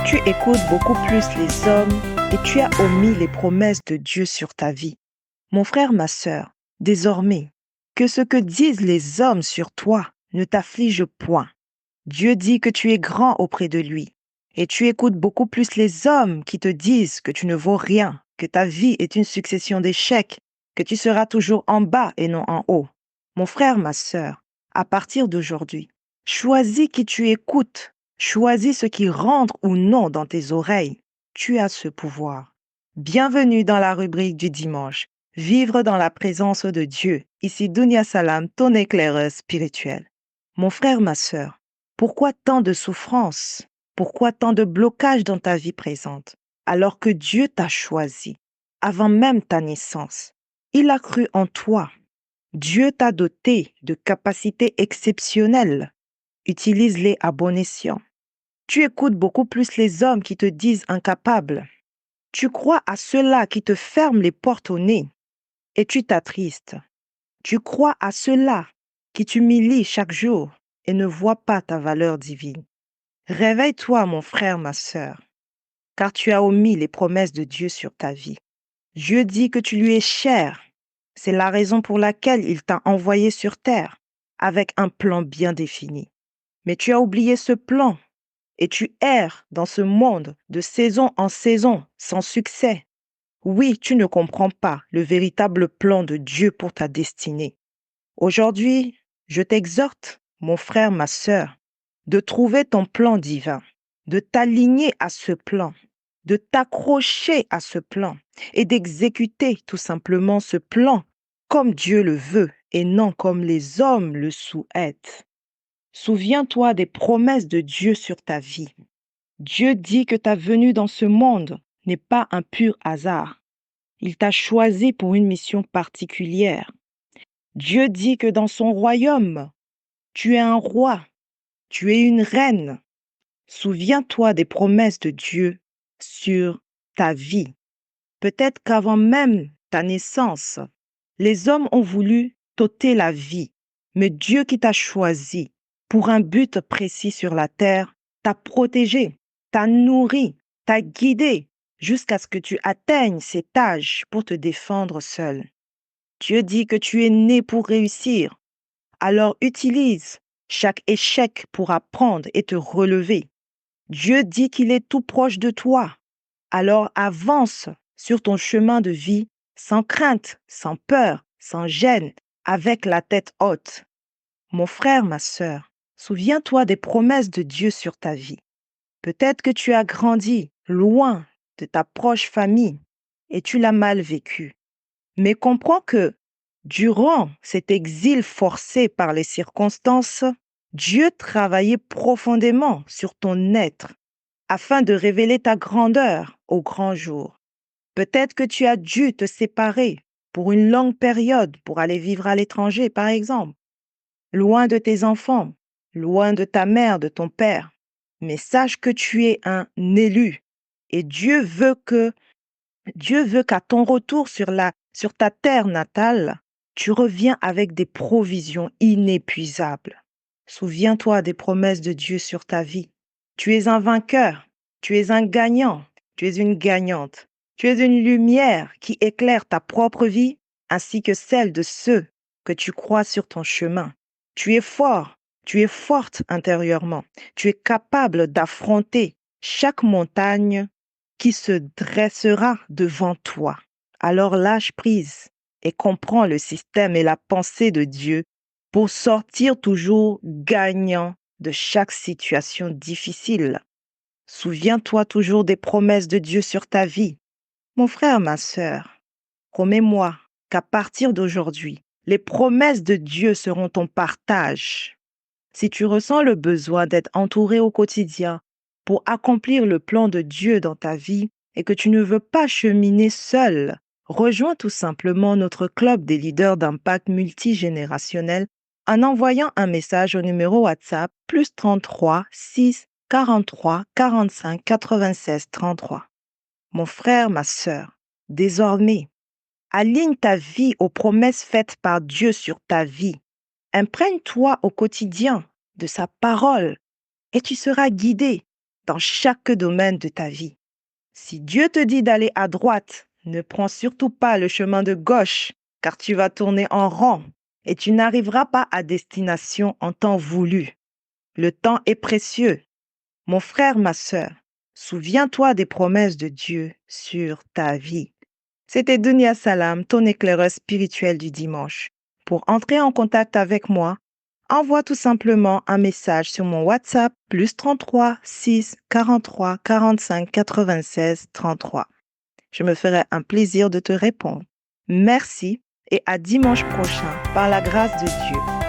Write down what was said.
Tu écoutes beaucoup plus les hommes et tu as omis les promesses de Dieu sur ta vie. Mon frère, ma sœur, désormais, que ce que disent les hommes sur toi ne t'afflige point. Dieu dit que tu es grand auprès de lui. Et tu écoutes beaucoup plus les hommes qui te disent que tu ne vaux rien, que ta vie est une succession d'échecs, que tu seras toujours en bas et non en haut. Mon frère, ma sœur, à partir d'aujourd'hui, choisis qui tu écoutes, choisis ce qui rentre ou non dans tes oreilles. Tu as ce pouvoir. Bienvenue dans la rubrique du dimanche. Vivre dans la présence de Dieu. Ici Dunia Salam, ton éclaireuse spirituelle. Mon frère, ma sœur, pourquoi tant de souffrances? Pourquoi tant de blocages dans ta vie présente? Alors que Dieu t'a choisi, avant même ta naissance. Il a cru en toi. Dieu t'a doté de capacités exceptionnelles. Utilise-les à bon escient. Tu écoutes beaucoup plus les hommes qui te disent incapable. Tu crois à ceux-là qui te ferment les portes au nez et tu t'attristes. Tu crois à ceux-là qui t'humilient chaque jour et ne voient pas ta valeur divine. Réveille-toi, mon frère, ma sœur, car tu as omis les promesses de Dieu sur ta vie. Dieu dit que tu lui es cher. C'est la raison pour laquelle il t'a envoyé sur terre avec un plan bien défini. Mais tu as oublié ce plan et tu erres dans ce monde de saison en saison sans succès. Oui, tu ne comprends pas le véritable plan de Dieu pour ta destinée. Aujourd'hui, je t'exhorte, mon frère, ma sœur, de trouver ton plan divin, de t'aligner à ce plan, de t'accrocher à ce plan et d'exécuter tout simplement ce plan comme Dieu le veut et non comme les hommes le souhaitent. Souviens-toi des promesses de Dieu sur ta vie. Dieu dit que ta venue dans ce monde n'est pas un pur hasard. Il t'a choisi pour une mission particulière. Dieu dit que dans son royaume, tu es un roi, tu es une reine. Souviens-toi des promesses de Dieu sur ta vie. Peut-être qu'avant même ta naissance, les hommes ont voulu t'ôter la vie, mais Dieu qui t'a choisi pour un but précis sur la terre t'a protégé, t'a nourri, t'a guidé jusqu'à ce que tu atteignes cet âge pour te défendre seul. Dieu dit que tu es né pour réussir. Alors utilise chaque échec pour apprendre et te relever. Dieu dit qu'il est tout proche de toi. Alors avance sur ton chemin de vie sans crainte, sans peur, sans gêne, avec la tête haute. Mon frère, ma sœur, souviens-toi des promesses de Dieu sur ta vie. Peut-être que tu as grandi loin de ta proche famille et tu l'as mal vécu. Mais comprends que durant cet exil forcé par les circonstances, Dieu travaillait profondément sur ton être afin de révéler ta grandeur au grand jour. Peut-être que tu as dû te séparer pour une longue période pour aller vivre à l'étranger, par exemple, loin de tes enfants, loin de ta mère, de ton père. Mais sache que tu es un élu et Dieu veut qu'à ton retour sur ta terre natale, tu reviens avec des provisions inépuisables. Souviens-toi des promesses de Dieu sur ta vie. Tu es un vainqueur, tu es un gagnant, tu es une gagnante. Tu es une lumière qui éclaire ta propre vie ainsi que celle de ceux que tu crois sur ton chemin. Tu es fort, tu es forte intérieurement. Tu es capable d'affronter chaque montagne qui se dressera devant toi. Alors lâche prise et comprends le système et la pensée de Dieu pour sortir toujours gagnant de chaque situation difficile. Souviens-toi toujours des promesses de Dieu sur ta vie. Mon frère, ma sœur, promets-moi qu'à partir d'aujourd'hui, les promesses de Dieu seront ton partage. Si tu ressens le besoin d'être entouré au quotidien pour accomplir le plan de Dieu dans ta vie et que tu ne veux pas cheminer seul, rejoins tout simplement notre club des leaders d'impact multigénérationnel en envoyant un message au numéro WhatsApp +33 6 43 45 96 33. Mon frère, ma sœur, désormais, aligne ta vie aux promesses faites par Dieu sur ta vie. Imprègne-toi au quotidien de sa parole et tu seras guidé dans chaque domaine de ta vie. Si Dieu te dit d'aller à droite, ne prends surtout pas le chemin de gauche, car tu vas tourner en rond et tu n'arriveras pas à destination en temps voulu. Le temps est précieux. Mon frère, ma sœur, souviens-toi des promesses de Dieu sur ta vie. C'était Dunia Salam, ton éclaireur spirituel du dimanche. Pour entrer en contact avec moi, envoie tout simplement un message sur mon WhatsApp +33 6 43 45 96 33. Je me ferai un plaisir de te répondre. Merci et à dimanche prochain par la grâce de Dieu.